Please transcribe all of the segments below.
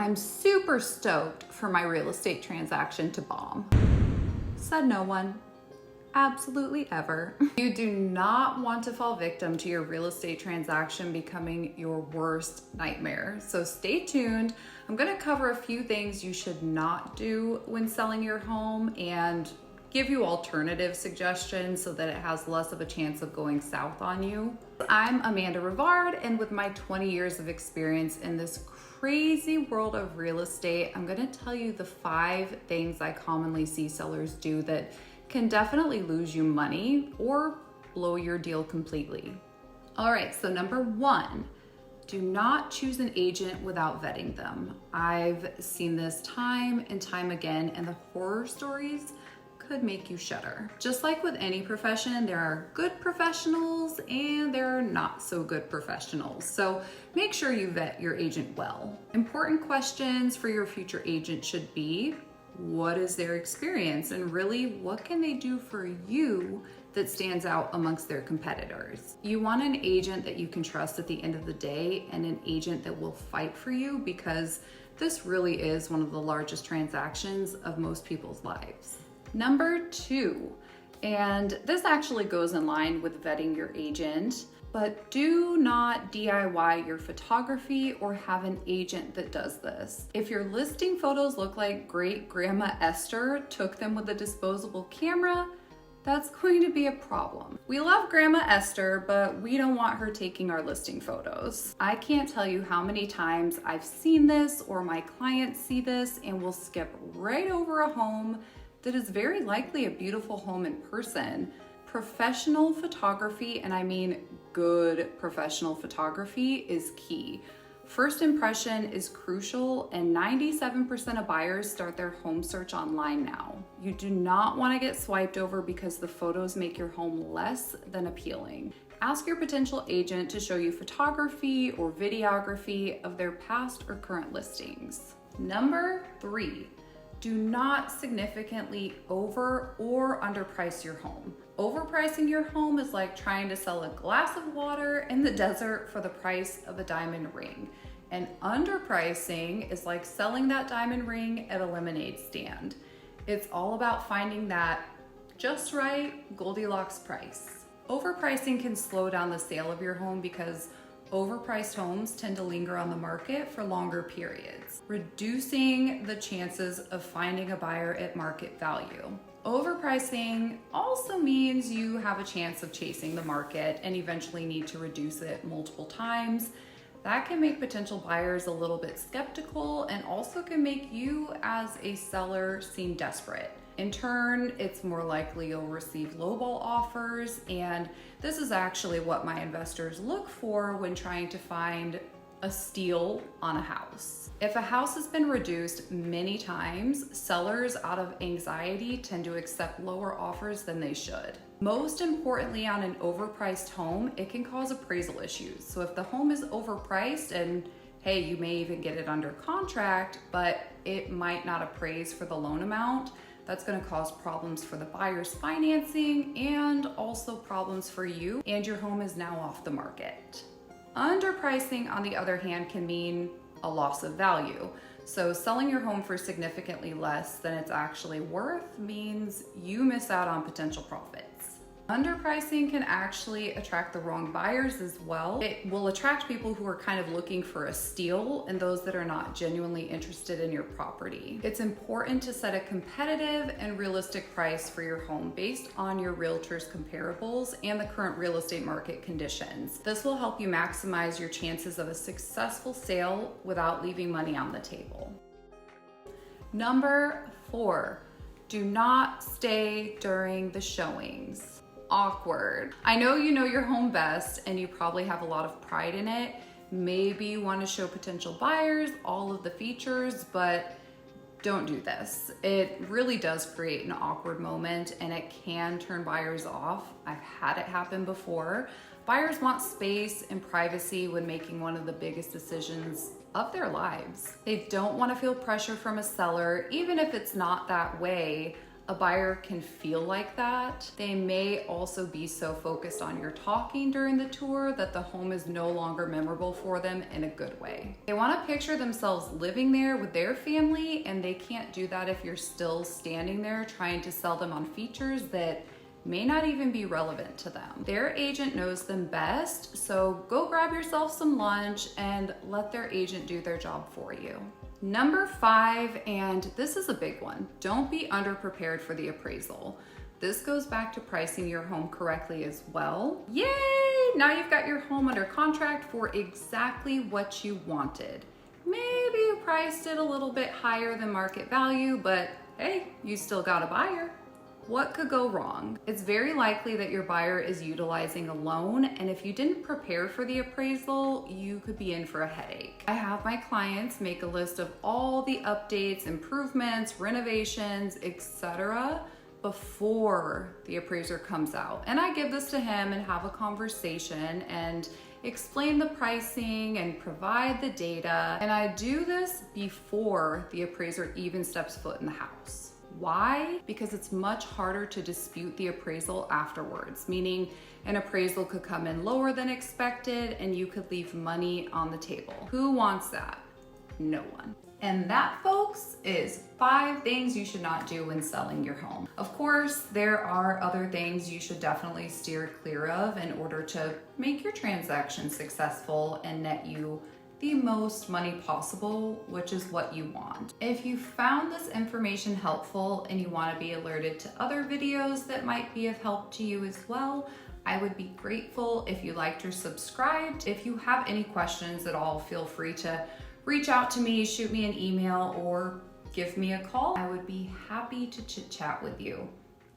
I'm super stoked for my real estate transaction to bomb. Said no one. Absolutely ever. You do not want to fall victim to your real estate transaction becoming your worst nightmare. So stay tuned. I'm gonna cover a few things you should not do when selling your home and give you alternative suggestions so that it has less of a chance of going south on you. I'm Amanda Rivard, and with my 20 years of experience in this crazy world of real estate, I'm gonna tell you the 5 things I commonly see sellers do that can definitely lose you money or blow your deal completely. All right, so number 1, do not choose an agent without vetting them. I've seen this time and time again, and the horror stories could make you shudder. Just like with any profession, there are good professionals and there are not so good professionals. So make sure you vet your agent well. Important questions for your future agent should be, what is their experience? And really, what can they do for you that stands out amongst their competitors? You want an agent that you can trust at the end of the day and an agent that will fight for you, because this really is one of the largest transactions of most people's lives. Number 2, and this actually goes in line with vetting your agent, but do not DIY your photography or have an agent that does this. If your listing photos look like great grandma Esther took them with a disposable camera, that's going to be a problem. We love Grandma Esther, but we don't want her taking our listing photos. I can't tell you how many times I've seen this or my clients see this and will skip right over a home that is very likely a beautiful home in person. Professional photography, and I mean good professional photography, is key. First impression is crucial, and 97% of buyers start their home search online now. You do not want to get swiped over because the photos make your home less than appealing. Ask your potential agent to show you photography or videography of their past or current listings. Number 3, do not significantly over or underprice your home. Overpricing your home is like trying to sell a glass of water in the desert for the price of a diamond ring. And underpricing is like selling that diamond ring at a lemonade stand. It's all about finding that just right Goldilocks price. Overpricing can slow down the sale of your home because overpriced homes tend to linger on the market for longer periods, reducing the chances of finding a buyer at market value. Overpricing also means you have a chance of chasing the market and eventually need to reduce it multiple times. That can make potential buyers a little bit skeptical and also can make you as a seller seem desperate. In turn, it's more likely you'll receive lowball offers, and this is actually what my investors look for when trying to find a steal on a house. If a house has been reduced many times, sellers out of anxiety tend to accept lower offers than they should. Most importantly, on an overpriced home, it can cause appraisal issues. So if the home is overpriced, and hey, you may even get it under contract, but it might not appraise for the loan amount, that's going to cause problems for the buyer's financing and also problems for you, and your home is now off the market. Underpricing, on the other hand, can mean a loss of value. So selling your home for significantly less than it's actually worth means you miss out on potential profits. Underpricing can actually attract the wrong buyers as well. It will attract people who are kind of looking for a steal and those that are not genuinely interested in your property. It's important to set a competitive and realistic price for your home based on your realtor's comparables and the current real estate market conditions. This will help you maximize your chances of a successful sale without leaving money on the table. Number 4, do not stay during the showings. Awkward. I know you know your home best and you probably have a lot of pride in it. Maybe you want to show potential buyers all of the features, but don't do this. It really does create an awkward moment and it can turn buyers off. I've had it happen before. Buyers want space and privacy when making one of the biggest decisions of their lives. They don't want to feel pressure from a seller, even if it's not that way, A buyer can feel like that. They may also be so focused on your talking during the tour that the home is no longer memorable for them in a good way. They want to picture themselves living there with their family, and they can't do that if you're still standing there trying to sell them on features that may not even be relevant to them. Their agent knows them best, so go grab yourself some lunch and let their agent do their job for you. Number 5, and this is a big one, don't be underprepared for the appraisal. This goes back to pricing your home correctly as well. Yay! Now you've got your home under contract for exactly what you wanted. Maybe you priced it a little bit higher than market value, but hey, you still got a buyer. What could go wrong? It's very likely that your buyer is utilizing a loan, and if you didn't prepare for the appraisal, you could be in for a headache. I have my clients make a list of all the updates, improvements, renovations, etc. before the appraiser comes out. And I give this to him and have a conversation and explain the pricing and provide the data. And I do this before the appraiser even steps foot in the house. Why? Because it's much harder to dispute the appraisal afterwards, meaning an appraisal could come in lower than expected and you could leave money on the table. Who wants that? No one. And that, folks, is 5 things you should not do when selling your home. Of course, there are other things you should definitely steer clear of in order to make your transaction successful and net you the most money possible, which is what you want. If you found this information helpful and you want to be alerted to other videos that might be of help to you as well, I would be grateful if you liked or subscribed. If you have any questions at all, feel free to reach out to me, shoot me an email, or give me a call. I would be happy to chit chat with you.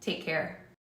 Take care.